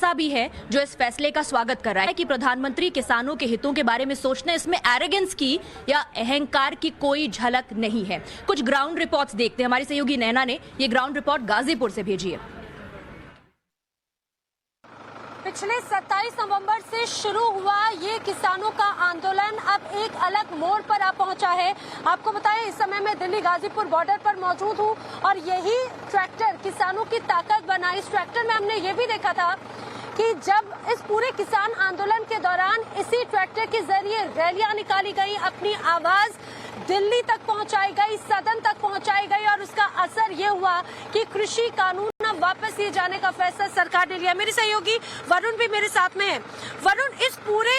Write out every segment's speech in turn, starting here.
ऐसा भी है जो इस फैसले का स्वागत कर रहा है कि प्रधानमंत्री किसानों के हितों के बारे में सोचने, इसमें एरोगेंस की या अहंकार की कोई झलक नहीं है। कुछ ग्राउंड रिपोर्ट्स देखते हैं। हमारी सहयोगी नैना ने ये ग्राउंड रिपोर्ट गाजीपुर से भेजी है। पिछले 27 नवंबर से शुरू हुआ ये किसानों का आंदोलन अब एक अलग मोड़ पर आ पहुंचा है। आपको बताएं, इस समय मैं दिल्ली गाजीपुर बॉर्डर पर मौजूद हूं और यही ट्रैक्टर किसानों की ताकत बना। इस ट्रैक्टर में हमने ये भी देखा था कि जब इस पूरे किसान आंदोलन के दौरान इसी ट्रैक्टर के जरिए रैलियां निकाली गई, अपनी आवाज दिल्ली तक पहुंचाई गई, सदन तक पहुंचाई गई और उसका असर ये हुआ कि कृषि कानून वापस लिए जाने का फैसला सरकार ने लिया। मेरे सहयोगी वरुण भी मेरे साथ में है। वरुण, इस पूरे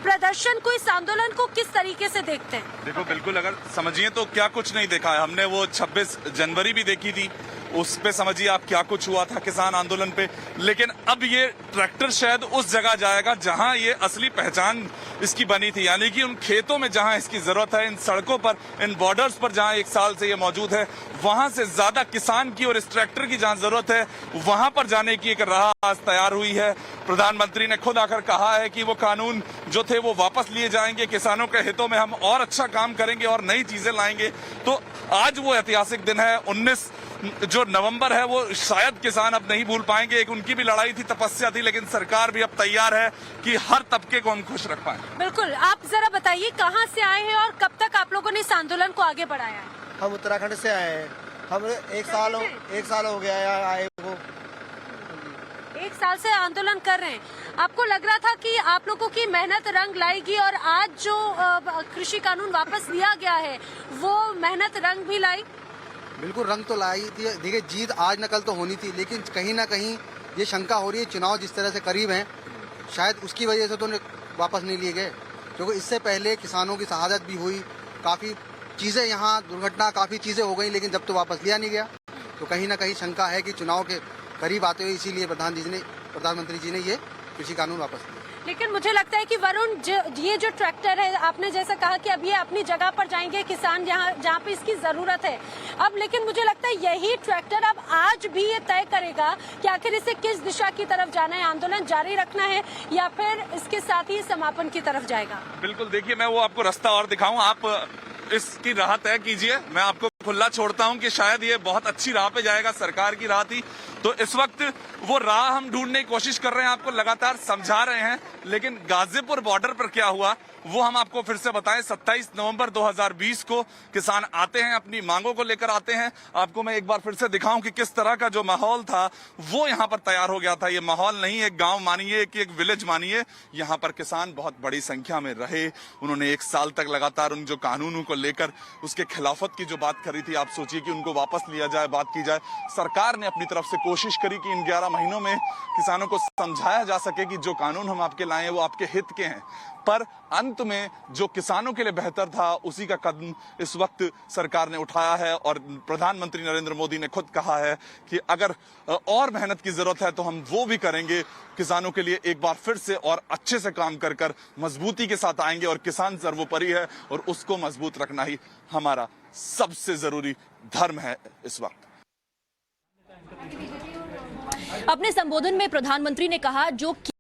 प्रदर्शन को, इस आंदोलन को किस तरीके से देखते हैं? देखो, बिल्कुल अगर समझिए तो क्या कुछ नहीं देखा है हमने। वो 26 जनवरी भी देखी थी, उस पे समझिए आप क्या कुछ हुआ था किसान आंदोलन पे। लेकिन अब ये ट्रैक्टर शायद उस जगह जाएगा जहां ये असली पहचान इसकी बनी थी, यानी कि उन खेतों में जहां इसकी जरूरत है, इन सड़कों पर, इन बॉर्डर्स पर जहां 1 साल से ये मौजूद है, वहां से ज्यादा किसान की और इस ट्रैक्टर की जहां जरूरत है, वहां पर जाने की एक राह आज तैयार हुई है। प्रधानमंत्री ने खुद आकर कहा है कि वो कानून जो थे वो वापस लिए जाएंगे, किसानों के हितों में हम और अच्छा काम करेंगे और नई चीजें लाएंगे। तो आज वो ऐतिहासिक दिन है, 19 जो नवंबर है, वो शायद किसान अब नहीं भूल पाएंगे। एक उनकी भी लड़ाई थी, तपस्या थी, लेकिन सरकार भी अब तैयार है कि हर तबके को हम खुश रख पाए। बिल्कुल, आप जरा बताइए कहां से आए हैं और कब तक आप लोगों ने इस आंदोलन को आगे बढ़ाया है? हम उत्तराखंड से आए हैं। हम एक साल हो गया है आए को। 1 साल से आंदोलन कर रहे हैं। आपको लग रहा था कि आप लोगों की मेहनत रंग लाएगी और आज जो कृषि कानून वापस लिया गया है वो मेहनत रंग भी लाई? बिल्कुल रंग तो लाई थी। देखिए, जीत आज न कल तो होनी थी, लेकिन कहीं ना कहीं ये शंका हो रही है, चुनाव जिस तरह से करीब हैं, शायद उसकी वजह से तो वापस नहीं लिए गए। क्योंकि इससे पहले किसानों की शहादत भी हुई, काफ़ी चीज़ें यहाँ दुर्घटना, काफ़ी चीज़ें हो गई, लेकिन जब तो वापस लिया नहीं गया, तो कहीं ना कहीं शंका है कि चुनाव के करीब आते हुए इसीलिए प्रधानमंत्री जी ने ये कृषि कानून वापस लिया। लेकिन मुझे लगता है कि वरुण, ये जो ट्रैक्टर है, आपने जैसा कहा कि अब ये अपनी जगह पर जाएंगे किसान जहाँ पे इसकी जरूरत है अब, लेकिन मुझे लगता है यही ट्रैक्टर अब आज भी ये तय करेगा कि आखिर इसे किस दिशा की तरफ जाना है, आंदोलन जारी रखना है या फिर इसके साथ ही समापन की तरफ जाएगा। बिल्कुल, देखिए मैं वो आपको रास्ता और दिखाऊं, आप इसकी राह तय कीजिए। मैं आपको खुला छोड़ता हूं कि शायद ये बहुत अच्छी राह पे जाएगा, सरकार की राह थी। तो इस वक्त वो राह हम ढूंढने की कोशिश कर रहे हैं, आपको लगातार समझा रहे हैं। लेकिन गाजीपुर बॉर्डर पर क्या हुआ वो हम आपको फिर से बताएं। 27 नवंबर 2020 को किसान आते हैं, अपनी मांगों को लेकर आते हैं। आपको मैं एक बार फिर से दिखाऊं कि किस तरह का जो माहौल था वो यहाँ पर तैयार हो गया था। ये माहौल नहीं एक गांव मानिए, कि एक विलेज मानिए, यहाँ पर किसान बहुत बड़ी संख्या में रहे। उन्होंने 1 साल तक लगातार उन जो कानूनों को लेकर उसके खिलाफत की जो बात करी थी, आप सोचिए कि उनको वापस लिया जाए, बात की जाए। सरकार ने अपनी तरफ से कोशिश करी कि इन 11 महीनों में किसानों को समझाया जा सके कि जो कानून हम आपके लाए हैं वो आपके हित के हैं। पर अंत में जो किसानों के लिए बेहतर था उसी का कदम इस वक्त सरकार ने उठाया है। और प्रधानमंत्री नरेंद्र मोदी ने खुद कहा है कि अगर और मेहनत की जरूरत है तो हम वो भी करेंगे। किसानों के लिए एक बार फिर से और अच्छे से काम कर कर मजबूती के साथ आएंगे और किसान सर्वोपरि है और उसको मजबूत रखना ही हमारा सबसे जरूरी धर्म है इस वक्त। अपने संबोधन में प्रधानमंत्री ने कहा, जो